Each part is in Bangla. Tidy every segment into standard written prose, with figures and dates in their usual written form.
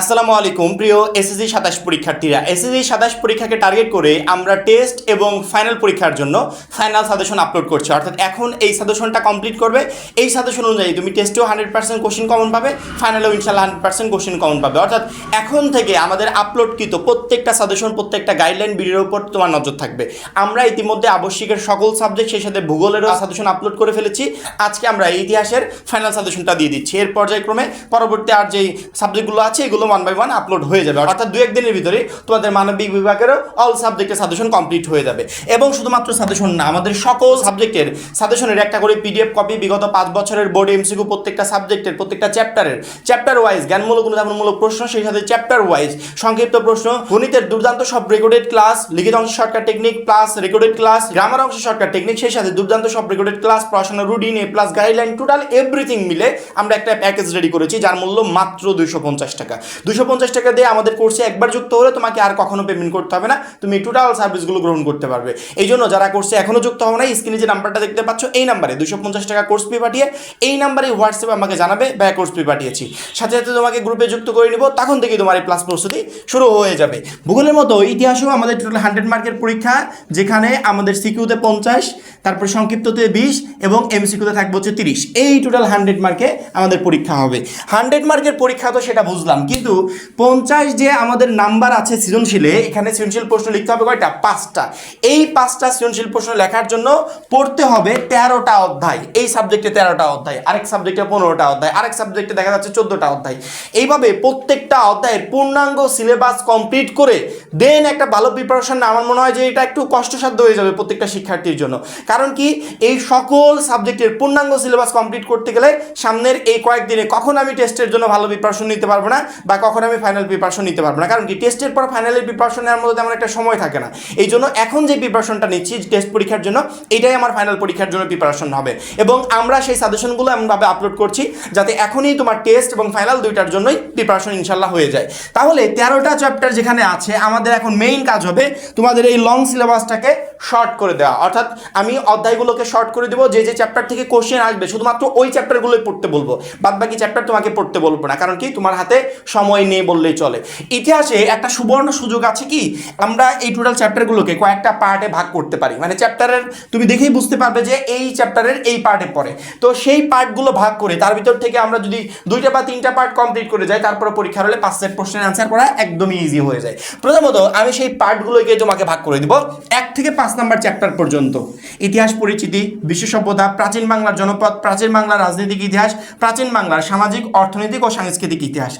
আসসালামু আলাইকুম প্রিয় এসএসসি 27 পরীক্ষার্থীরা। এসএসসি 27 পরীক্ষাকে টার্গেট করে আমরা টেস্ট এবং ফাইনাল পরীক্ষার জন্য ফাইনাল সাজেশন আপলোড করছি। অর্থাৎ এখন এই সাজেশনটা কমপ্লিট করবে, এই সাজেশন অনুযায়ী তুমি টেস্টেও 100% কোশ্চেন কমন পাবে, ফাইনালেও ইনশাআল্লাহ 100% কোশ্চেন কমন পাবে। অর্থাৎ এখন থেকে আমাদের আপলোডকৃত প্রত্যেকটা সাজেশন, প্রত্যেকটা গাইডলাইন ভিডিওর উপর তোমার নজর থাকবে। আমরা ইতিমধ্যে আবশ্যিকের সকল সাবজেক্ট, সেই সাথে ভূগোলেরও সাজেশন আপলোড করে ফেলেছি। আজকে আমরা ইতিহাসের ফাইনাল সাজেশনটা দিয়ে দিচ্ছি। এর পর্যায়ক্রমে পরবর্তী আর যেই সাবজেক্টগুলো আছে এগুলো 1 বাই 1 আপলোড হয়ে যাবে। অর্থাৎ 2-1 দিনের ভিতরে তোমাদের মানবিক বিভাগেরও অল সাবজেক্টের সাজেশন কমপ্লিট হয়ে যাবে। এবং শুধুমাত্র সাজেশন না, আমাদের সকল সাবজেক্টের সাজেশনের একটা করে পিডিএফ কপি, বিগত 5 বছরের বোর্ড এমসিকিউ, প্রত্যেকটা সাবজেক্টের প্রত্যেকটা চ্যাপ্টার ওয়াইজ জ্ঞানমূলক অনুধাবনমূলক প্রশ্ন, সেই সাথে চ্যাপ্টার ওয়াইজ সংক্ষিপ্ত প্রশ্ন, গণিতের দুর্দান্ত সব রেকর্ডেড ক্লাস, লিখিত অংশ shortcut technique plus recorded class, grammar অংশ শর্টকাট টেকনিক, সেই সাথে দুর্দান্ত সব রেকর্ডেড ক্লাস, পড়াশোনা routine plus guideline, total everything মিলে আমরা একটা প্যাকেজ রেডি করেছি যার মূল্য মাত্র 250 টাকা। 250 টাকা দিয়ে আমাদের কোর্সে একবার যুক্ত হলে তোমাকে আর কখনো পেমেন্ট করতে হবে না, তুমি টোটাল সার্ভিসগুলো গ্রহণ করতে পারবে। এই জন্য যারা কোর্সে এখনো যুক্ত হবে না, স্ক্রিনে যে নাম্বারটা দেখতে পাচ্ছ এই নাম্বারে 250 টাকা কোর্স ফি পাঠিয়ে এই নাম্বারে হোয়াটসঅ্যাপে আমাকে জানাবে ভাই কোর্স ফি পাঠিয়েছি, সাথে সাথে তোমাকে গ্রুপে যুক্ত করে নিব। তখন থেকেই তোমার এই প্লাস প্রস্তুতি শুরু হয়ে যাবে। ভূগোলের মতো ইতিহাসও আমাদের টোটাল 100 মার্কের পরীক্ষা, যেখানে আমাদের সিকিউতে 50, তারপর সংক্ষিপ্ততে 20 এবং এমসিকিউতে থাকবে হচ্ছে 30। এই টোটাল 100 মার্কে আমাদের পরীক্ষা হবে। 100 মার্কের পরীক্ষা তো সেটা বুঝলাম, কিন্তু 50 যে আমাদের নাম্বার আছে সৃজনশীলে, এখানে সৃজনশীল প্রশ্ন লিখতে হবে কয়টা? 5টা। এই 5টা সৃজনশীল প্রশ্ন লেখার জন্য পড়তে হবে 13টা অধ্যায়। এই সাবজেক্টে 13টা অধ্যায়, আরেক সাবজেক্টে 15টা অধ্যায়, আরেক সাবজেক্টে দেখা যাচ্ছে 14টা অধ্যায়। এইভাবে প্রত্যেকটা অধ্যায়ের পূর্ণাঙ্গ সিলেবাস কমপ্লিট করে দেন একটা ভালো প্রিপারেশন না, আমার মনে হয় যে এটা একটু কষ্টসাধ্য হয়ে যাবে প্রত্যেকটা শিক্ষার্থীর জন্য। কারণ কি, এই সকল সাবজেক্টের পূর্ণাঙ্গ সিলেবাস কমপ্লিট করতে গেলে সামনের এই কয়েকদিনে কখন আমি টেস্টের জন্য ভালো প্রিপারেশন নিতে পারবো না, বা কখন আমি ফাইনাল প্রিপারেশন নিতে পারবো না। কারণ কি, টেস্টের পর ফাইনালের প্রিপারেশন নেওয়ার মধ্যে তেমন একটা সময় থাকে না। এই জন্য এখন যে প্রিপারেশনটা নিচ্ছি টেস্ট পরীক্ষার জন্য, এটাই আমার ফাইনাল পরীক্ষার জন্য প্রিপারেশন হবে। এবং আমরা সেই সাজেশনগুলো এমনভাবে আপলোড করছি যাতে এখনই তোমার টেস্ট এবং ফাইনাল দুইটার জন্যই প্রিপারেশন ইনশাল্লাহ হয়ে যায়। তাহলে 13টা চ্যাপ্টার যেখানে আছে, আমাদের এখন মেইন কাজ হবে তোমাদের এই লং সিলেবাসটাকে শর্ট করে দেওয়া। অর্থাৎ আমি অধ্যায়গুলোকে শর্ট করে দেবো, যে চ্যাপ্টার থেকে কোশ্চেন আসবে শুধুমাত্র ওই চ্যাপ্টারগুলোই পড়তে বলবো, বাদ বাকি চ্যাপ্টার তোমাকে পড়তে বলবো না। কারণ কি, তোমার হাতে সময় নেই বললেই চলে। ইতিহাসে একটা সুবর্ণ সুযোগ আছে কি, আমরা এই টোটাল চ্যাপ্টারগুলোকে কয়েকটা পার্টে ভাগ করতে পারি। মানে চ্যাপ্টারের তুমি দেখেই বুঝতে পারবে যে এই চ্যাপ্টারের এই পার্টে পড়ে, তো সেই পার্টগুলো ভাগ করে তার ভিতর থেকে আমরা যদি 2টা বা 3টা পার্ট কমপ্লিট করে যাই, তারপরে পরীক্ষার হলে 5 সেট প্রশ্নের আনসার করা একদমই ইজি হয়ে যায়। প্রথমত আমি সেই পার্টগুলোকে তোমাকে ভাগ করে দিব 1 থেকে 5 নাম্বার চ্যাপ্টার পর্যন্ত। ইতিহাস পরিচিতি, বিশ্ব সভ্যতা, প্রাচীন বাংলার জনপদ, প্রাচীন বাংলার রাজনৈতিক ইতিহাস, প্রাচীন বাংলার সামাজিক, অর্থনৈতিক ও সাংস্কৃতিক ইতিহাস।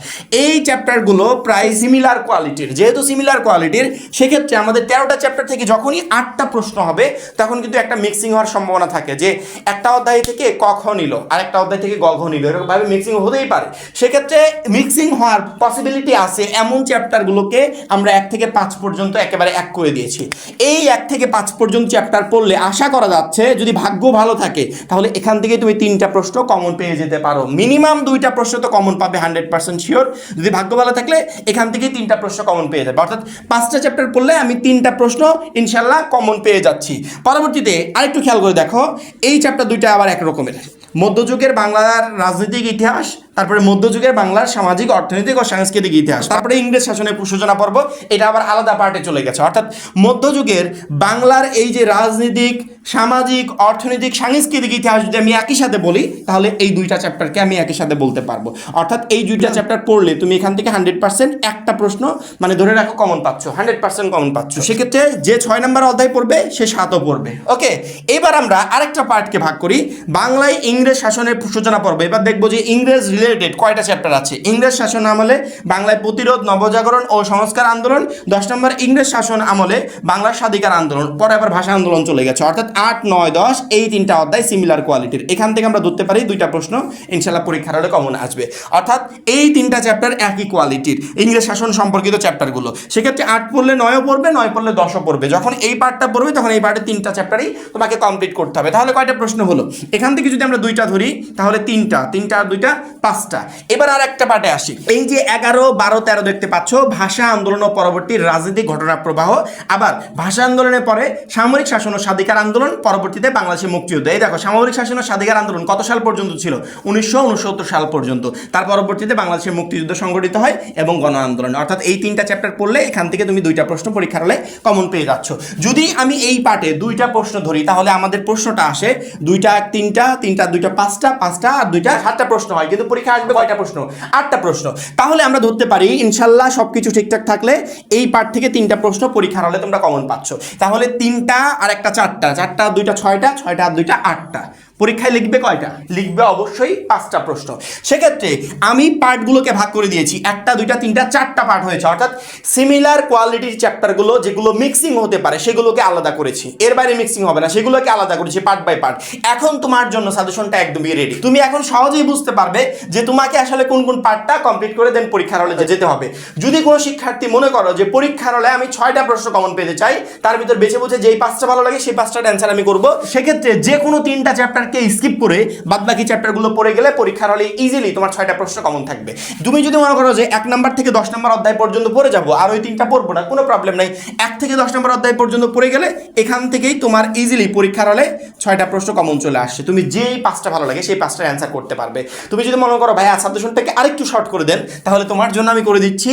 এই চ্যাপ্টারগুলো প্রায় সিমিলার কোয়ালিটির। যেহেতু সিমিলার কোয়ালিটির, সেক্ষেত্রে আমাদের 13টা চ্যাপ্টার থেকে যখনই 8টা প্রশ্ন হবে, তখন কিন্তু একটা মিক্সিং হওয়ার সম্ভাবনা থাকে, যে একটা অধ্যায় থেকে ক খ নিল, আরেকটা অধ্যায় থেকে গ ঘ নিল, এরকমভাবে মিক্সিং হতেই পারে। সেক্ষেত্রে মিক্সিং হওয়ার পসিবিলিটি আছে এমন চ্যাপ্টারগুলোকে আমরা 1 থেকে 5 পর্যন্ত একেবারে এক করে দিয়েছি। এই 1 থেকে 5 পর্যন্ত চ্যাপ্টার পড়লে আশা করা যাচ্ছে, যদি ভাগ্য ভালো থাকে, তাহলে এখান থেকে তুমি 3টা প্রশ্ন কমন পেয়ে যেতে পারো। মিনিমাম 2টা প্রশ্ন তো কমন পাবে 100% শিওর। যদি ভাগ্য ভালো থাকলে এখান থেকেই 3টা প্রশ্ন কমন পেয়ে যাবে। অর্থাৎ 5টা চ্যাপ্টার পড়লে আমি 3টা প্রশ্ন ইনশাল্লাহ কমন পেয়ে যাচ্ছি। পরবর্তীতে আরেকটু খেয়াল করে দেখো, এই চ্যাপ্টার 2টা আবার এক রকমের। মধ্যযুগের বাংলার রাজনৈতিক ইতিহাস, তারপরে মধ্যযুগের বাংলার সামাজিক, অর্থনৈতিক ও সাংস্কৃতিক ইতিহাস, তারপরে ইংরেজ শাসনের সূচনা পর্ব, এটা আবার আলাদা পার্টে চলে গেছে। অর্থাৎ মধ্যযুগের বাংলার এই যে রাজনৈতিক, সামাজিক, অর্থনৈতিক, সাংস্কৃতিক ইতিহাস যদি আমি একই সাথে বলি, তাহলে এই 2টা চ্যাপ্টারকে আমি একই সাথে বলতে পারবো। অর্থাৎ এই 2টা চ্যাপ্টার পড়লে তুমি এখান থেকে 100% একটা প্রশ্ন, মানে ধরে রাখো কমন পাচ্ছ, 100% কমন পাচ্ছ। সেক্ষেত্রে যে 6 নম্বর অধ্যায় পড়বে সে 7ও পড়বে। ওকে, এবার আমরা আরেকটা পার্টকে ভাগ করি, বাংলায় ইংরেজ শাসনের সূচনা পর্ব। এবার দেখবো যে ইংরেজ রিলেটেড কয়টা চ্যাপ্টার আছে। ইংরেজ শাসন আমলে বাংলায় প্রতিরোধ, নবজাগরণ ও সংস্কার আন্দোলন। 10 নম্বর ইংরেজ শাসন আমলে বাংলার স্বাধিকার আন্দোলন। পরে আবার ভাষা আন্দোলন চলে গেছে। অর্থাৎ 8, 9, 10 এই 3টা অধ্যায় সিমিলার কোয়ালিটির। এখান থেকে আমরা ধরতে পারি 2টা প্রশ্ন ইনশাল্লাহ পরীক্ষার হলে কমন আসবে। অর্থাৎ এই 3টা চ্যাপ্টার একই কোয়ালিটির ইংরেজ শাসন সম্পর্কিত চ্যাপ্টারগুলো। সেক্ষেত্রে 8 পড়লে 9ও পড়বে, 9 পড়লে 10ও পড়বে। যখন এই পার্টটা পড়বে, তখন এই পার্টের 3টা চ্যাপ্টারই তোমাকে কমপ্লিট করতে হবে। তাহলে কয়টা প্রশ্ন হলো? এখান থেকে যদি আমরা 2টা ধরি, তাহলে 3টা আর 2টা 5টা। এবার আর একটা পার্টে আসি। এই যে 11, 12, 13 দেখতে পাচ্ছ, ভাষা আন্দোলন ও পরবর্তী রাজনৈতিক ঘটনা প্রবাহ, আবার ভাষা আন্দোলনের পরে সামরিক শাসন ও স্বাধিকার আন্দোলন, পরবর্তীতে বাংলাদেশের মুক্তিযুদ্ধ। এই দেখো সামরিক শাসন ও স্বাধিকার আন্দোলন কত সাল পর্যন্ত ছিল? 1969 সাল পর্যন্ত। তার পরবর্তীতে বাংলাদেশের মুক্তিযুদ্ধ সংগঠিত হয় এবং গণ আন্দোলন। অর্থাৎ এই 3টা চ্যাপ্টার পড়লে এখান থেকে তুমি 2টা প্রশ্ন পরীক্ষার হলে কমন পেয়ে যাচ্ছ। যদি আমি এই পার্টে 2টা প্রশ্ন ধরি তাহলে আমাদের প্রশ্নটা আসে 2টা 3টা, 3টা 2টা 5টা, 5টা আর 2টা 7টা প্রশ্ন হয়। কিন্তু পরীক্ষা আসবে কয়টা প্রশ্ন? 8টা প্রশ্ন। তাহলে আমরা ধরতে পারি ইনশাল্লাহ সবকিছু ঠিকঠাক থাকলে এই পার্ট থেকে 3টা প্রশ্ন পরীক্ষার হলে তোমরা কমন পাচ্ছ। তাহলে 3টা আর একটা 4টা, 4টা আর 2টা 6টা, 6টা আর 2টা 8টা। পরীক্ষায় লিখবে কয়টা? লিখবে অবশ্যই 5টা প্রশ্ন। সেক্ষেত্রে আমি পার্টগুলোকে ভাগ করে দিয়েছি, 1টা 2টা 3টা 4টা পার্ট হয়েছে। অর্থাৎ সিমিলার কোয়ালিটির চ্যাপ্টারগুলো যেগুলো মিক্সিং হতে পারে সেগুলোকে আলাদা করেছি, এর বাইরে মিক্সিং হবে না, সেগুলোকে আলাদা করেছি পার্ট বাই পার্ট। এখন তোমার জন্য সাজেশনটা একদমই রেডি। তুমি এখন সহজেই বুঝতে পারবে যে তোমাকে আসলে কোন কোন পার্টটা কমপ্লিট করে দেন পরীক্ষার হলে যেতে হবে। যদি কোনো শিক্ষার্থী মনে করো যে পরীক্ষার হলে আমি 6টা প্রশ্ন কমন পেতে চাই, তার ভিতর বেছে বুঝে যেই 5টা ভালো লাগে সেই 5টার অ্যান্সার আমি করব, সেক্ষেত্রে যে কোনো 3টা চ্যাপ্টারকে স্কিপ করে বাদবাকি চ্যাপ্টারগুলো পড়ে গেলে পরীক্ষার হলে ইজিলি তোমার 6টা প্রশ্ন কমন থাকবে। তুমি যদি মনে করো যে 1 নাম্বার থেকে 10 নাম্বার অধ্যায় পর্যন্ত পড়ে যাবো আর ওই 3টা পড়বো না, কোনো প্রবলেম নাই। 1 থেকে 10 নাম্বার অধ্যায় পর্যন্ত পড়ে গেলে এখান থেকেই তোমার ইজিলি পরীক্ষার হলে 6টা প্রশ্ন কমন চলে আসছে। তুমি যেই 5টা ভালো লাগে সেই 5টার অ্যান্সার করতে পারবে। তুমি যদি মনে করো ভাই সাজেশনটাকে আরেকটু শর্ট করে দেন, তাহলে তোমার জন্য আমি করে দিচ্ছি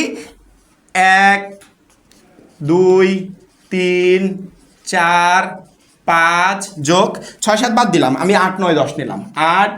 1, 2, 3, 4, 5 যোগ 6, 7 বাদ দিলাম, আমি 8, 9, 10 নিলাম। 8,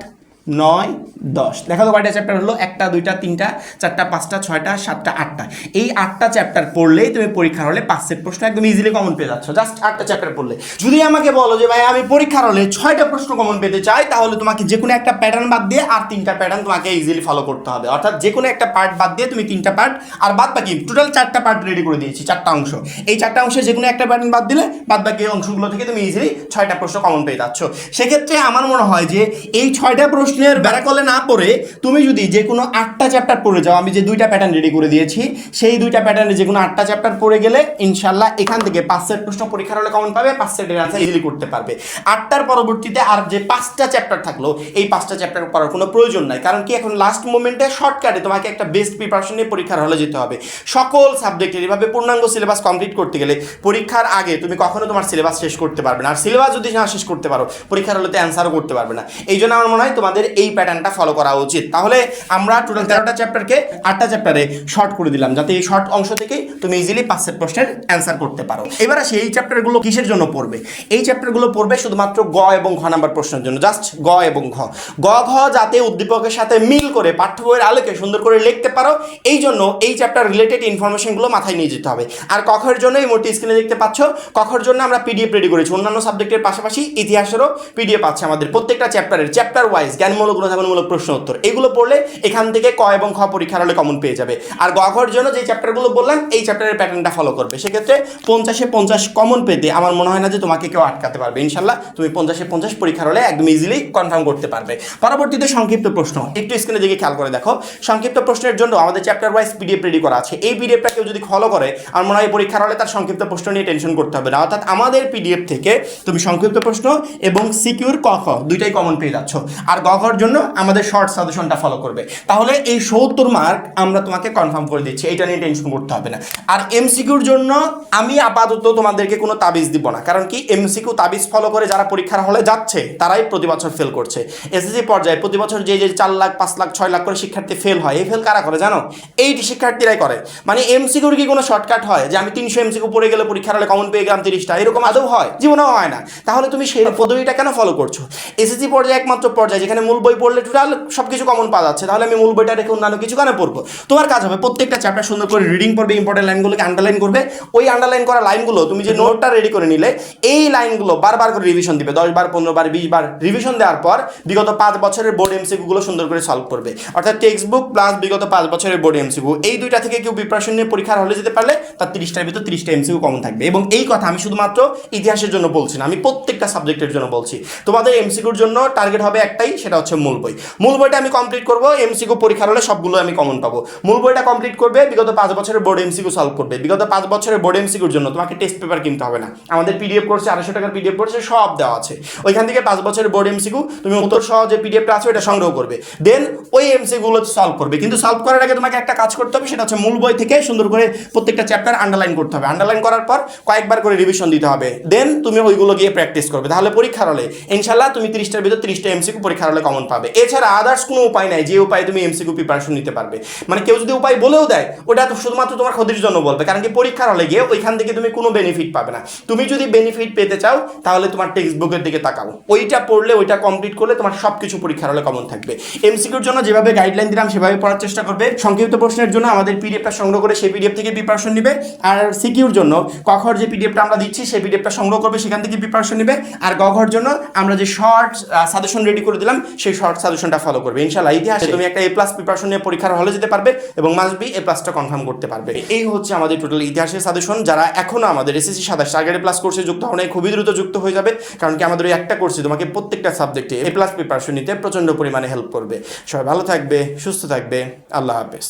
9, 10। দেখো তো কয়টা চ্যাপ্টার হলো? 1টা 2টা 3টা 4টা 5টা 6টা 7টা 8টা। এই 8টা চ্যাপ্টার পড়লেই তুমি পরীক্ষার হলে 5 সেট প্রশ্ন একদম ইজিলি কমন পেয়ে যাচ্ছ, জাস্ট 8টা চ্যাপ্টার পড়লে। যদি আমাকে বলো যে ভাই আমি পরীক্ষার হলে 6টা প্রশ্ন কমন পেতে চাই, তাহলে তোমাকে যে কোনো একটা প্যাটার্ন বাদ দিয়ে আর 3টা প্যাটার্ন তোমাকে ইজিলি ফলো করতে হবে। অর্থাৎ যে কোনো একটা পার্ট বাদ দিয়ে তুমি 3টা পার্ট আর বাদ বাকি টোটাল 4টা পার্ট রেডি করে দিয়েছি, 4টা অংশ। এই 4টা অংশের যে কোনো একটা প্যাটার্ন বাদ দিলে বাদ বাকি অংশগুলো থেকে তুমি ইজিলি 6টা প্রশ্ন কমন পেয়ে যাচ্ছ। সেক্ষেত্রে আমার মনে হয় যে এই 6টা প্রশ্নের ব্যারাকলে না পড়ে তুমি যদি যে কোনো 8টা চ্যাপ্টার পড়ে যাও, আমি যে 2টা প্যাটার্ন রেডি করে দিয়েছি সেই 2টা প্যাটার্নে যে কোনো 8টা চ্যাপ্টার পড়ে গেলে ইনশাল্লাহ এখান থেকে 5 সেট প্রশ্ন পরীক্ষার হলে কমন পাবে, 5 সেটের আনসার ইজিলি করতে পারবে। 8টার পরবর্তীতে আর যে 5টা চ্যাপ্টার থাকলো এই 5টা চ্যাপ্টার পড়ার কোনো প্রয়োজন নাই, কারণ কি এখন লাস্ট মোমেন্টে শর্টকাটে তোমাকে একটা বেস্ট প্রিপারেশন নিয়ে পরীক্ষার হলে যেতে হবে। সকল সাবজেক্টের এভাবে পূর্ণাঙ্গ সিলেবাস কমপ্লিট করতে গেলে পরীক্ষার আগে তুমি কখনো তোমার সিলেবাস শেষ করতে পারবে না, আর সিলেবাস যদি না শেষ করতে পারো পরীক্ষার হলে তো অ্যান্সারও করতে পারবে না। এই জন্য আমার মনে হয় তোমাদের এই প্যাটার্নটা ফলো করা উচিত। তাহলে আমরা টোটাল 13টা চ্যাপ্টারকে 8টা চ্যাপ্টারে শর্ট করে দিলাম, যাতে এই শর্ট অংশ থেকেই তুমি ইজিলি 5 সেট প্রশ্নের অ্যান্সার করতে পারো। এবার আসি এই চ্যাপ্টারগুলো কিসের জন্য পড়বে? এই চ্যাপ্টারগুলো পড়বে শুধুমাত্র গ এবং ঘ নাম্বার প্রশ্নের জন্য, জাস্ট গ এবং ঘ। গ ঘ যাতে উদ্দীপকের সাথে মিল করে পাঠ্য বইয়ের আলোকে সুন্দর করে লিখতে পারো, এই জন্য এই চ্যাপ্টার রিলেটেড ইনফরমেশনগুলো মাথায় নিয়ে যেতে হবে। আর কখের জন্য এই মোটি স্ক্রিনে দেখতে পাচ্ছ, কখের জন্য আমরা পিডিএফ রেডি করেছি, অন্যান্য সাবজেক্টের পাশাপাশি ইতিহাসেরও পিডিএফ আছে আমাদের। প্রত্যেকটা চ্যাপ্টারের চ্যাপ্টার ওয়াইজ জ্ঞানমূলক অনুধাবনমূলক প্রশ্ন উত্তর, এগুলো পড়লে এখান থেকে ক এবং খ পরীক্ষার হলে কমন পেয়ে যাবে। আর গ ঘর জন্য যে চ্যাপ্টারগুলো বললাম এই চ্যাপ্টারের প্যাটার্নটা ফলো করবে। সেক্ষেত্রে 50-এ 50 কমন পেতে আমার মনে হয় না যে তোমাকে কেউ আটকাতে পারবে। ইনশাল্লাহ তুমি 50-এ 50 পরীক্ষার হলে একদম ইজিলি কনফার্ম করতে পারবে। পরবর্তীতে সংক্ষিপ্ত প্রশ্ন, একটু স্ক্রিনে দিকে খেয়াল করে দেখো। সংক্ষিপ্ত প্রশ্নের জন্য আমাদের চ্যাপ্টার ওয়াইজ পিডিএফ রেডি করা আছে। এই পিডিএফটা কেউ যদি ফলো করে আমার মনে হয় পরীক্ষার হলে তার সংক্ষিপ্ত প্রশ্ন নিয়ে টেনশন করতে হবে না। অর্থাৎ আমাদের পিডিএফ থেকে তুমি সংক্ষিপ্ত প্রশ্ন এবং সিকিউর ক খ দুইটাই কমন পেয়ে যাচ্ছ। আর গ ঘর জন্য আমাদের শর্ট সাজেশনটা ফলো করবে। তাহলে এই 70 মার্ক আমরা তোমাকে কনফার্ম করে দিচ্ছি, এটা নিয়ে টেনশন করতে হবে না। আর এমসিকিউর জন্য আমি আপাতত তোমাদেরকে কোনো তাবিজ দিব না, কারণ কি এমসিকিউ তাবিজ ফলো করে যারা পরীক্ষার হলে যাচ্ছে তারাই প্রতি বছর ফেল করছে। এসএসসি পর্যায়ে প্রতি বছর যে 4 লাখ 5 লাখ 6 লাখ করে শিক্ষার্থী ফেল হয়, এই ফেল কারা করে জানো? এই শিক্ষার্থীরাই করে। মানে এমসিকিউর কি কোনো শর্টকাট হয় যে আমি 300 এমসিকিউ পড়ে গেলে পরীক্ষার হলে কমন পেয়ে গেলাম 30টা? এরকম আদৌ হয়? জীবনেও হয় না। তাহলে তুমি সেই পদ্ধতিটা কেন ফলো করছো? এসএসসি পর্যায়ে একমাত্র পর্যায়ে যেখানে মূল বই পড়লে টোটাল সবকিছু কমন পাওয়া যাচ্ছে, তাহলে আমি মূল বইটা রেখে অন্যান্য কিছু কেন পড়বো? তোমার কাজ হবে প্রত্যেকটা চ্যাপ্টার সুন্দর করে রিডিং করবে, ইম্পর্টেন্ট লাইনগুলোকে আন্ডারলাইন করবে। ওই আন্ডারলাইন করা লাইনগুলো তুমি যে নোটটা রেডি করে নিলে এই লাইনগুলো বারবার করে রিভিশন দিবে, 10 বার 15 বার 20 বার রিভিশন দেওয়ার পর বিগত 5 বছরের বোর্ড এমসিকিউগুলো সুন্দর করে সলভ করবে। অর্থাৎ টেক্সট বুক প্লাস বিগত 5 বছরের বোর্ড এমসিকিউ, এই দুইটা থেকে কেউ প্রিপারেশন নিয়ে পরীক্ষার হলে যেতে পারলে তার 30টার ভিতর 30টা এমসিকিউ কমন থাকবে। এবং এই কথা আমি শুধুমাত্র ইতিহাসের জন্য বলছি না, আমি প্রত্যেকটা সাবজেক্টের জন্য বলছি। তোমাদের এমসিকিউর জন্য টার্গেট হবে একটাই, সেটা হচ্ছে মূল বই। মূল বইটা আমি কমপ্লিট করবো, এমসিকিউ পরীক্ষার হলে সবগুলো আমি কমন পাবো। মূল বইটা কমপ্লিট করবে, বিগত 5 বছরের বোর্ড এমসিকিউ সলভ করবে। বিগত 5 বছরের বোর্ড এমসিকিউর জন্য তোমাকে টেস্ট পেপার কিনতে হবে না, আমাদের পিডিএফ কোর্সে 250 টাকার পিডিএফ কোর্সে সব দেওয়া আছে। ওইখান থেকে 5 বছরের বোর্ড এমসিকিউ তুমি উত্তর সহ যে পিডিএফটা আছে ওটা সংগ্রহ করবে, দেন ওই এমসিকিউগুলো সলভ করবে। কিন্তু সলভ করার আগে তোমাকে একটা কাজ করতে হবে, সেটা হচ্ছে মূল বই থেকে সুন্দর করে প্রত্যেকটা চ্যাপ্টার আন্ডারলাইন করতে হবে। আন্ডারলাইন করার পর কয়েকবার করে রিভিশন দিতে হবে, দেন তুমি ওইগুলো গিয়ে প্র্যাকটিস করবে। তাহলে পরীক্ষার হলে ইনশাল্লাহ তুমি 30টার ভিতর 30টা এমসিকিউ পরীক্ষার হলে কমন পাবে। এছাড়া আদার্স কোনো উপায় নাই যে উপায়ে তুমি এমসিকিউ প্রিপারেশন নিতে পারবে। মানে কেউ যদি উপায় বলেও দেয়, ওটা তো শুধুমাত্র তোমার ক্ষতির জন্য বলবে, কারণ কি পরীক্ষার হলে গিয়ে ওইখান থেকে তুমি কোনো বেনিফিট পাবে না। তুমি যদি বেনিফিট পেতে চাও তাহলে তোমার টেক্সট বুকের দিকে তাকাও, ওইটা পড়লে ওইটা কমপ্লিট করলে তোমার সব কিছু পরীক্ষার হলে কমন থাকবে। এমসিকিউর জন্য যেভাবে গাইডলাইন দিলাম সেভাবে পড়ার চেষ্টা করবে। সংক্ষিপ্ত প্রশ্নের জন্য আমাদের পিডিএফটা সংগ্রহ করে সেই পিডিএফ থেকে প্রিপারেশন নিবে। আর সিকিউর জন্য কখর যে পিডিএফটা আমরা দিচ্ছি সেই পিডিএফটা সংগ্রহ করবে, সেখান থেকে প্রিপারেশন নিবে। আর গঘর জন্য আমরা যে শর্ট সাজেশন রেডি করে দিলাম সেই শর্ট সাজেশনটা ফলো করবে। ইনশাআল্লাহ ইতিহাসে তুমি একটা A+ প্রিপারেশন নিয়ে পরীক্ষার হলে যেতে পারবে এবং মাস্ট বি A+টা কনফার্ম করতে পারবে। এই হচ্ছে আমাদের টোটাল ইতিহাসের সাজেশন। যারা এখনো আমাদের এসএসসি 27 টার্গেট প্লাস কোর্সে যুক্ত হন নাই, খুবই দ্রুত যুক্ত হয়ে যাবে, কারণ কি আমাদের ওই একটা কোর্সে তোমাকে প্রত্যেকটা সাবজেক্টে A+ প্রিপারেশন নিতে প্রচন্ড পরিমাণে হেল্প করবে। সবাই ভালো থাকবে, সুস্থ থাকবে, আল্লাহ হাফেজ।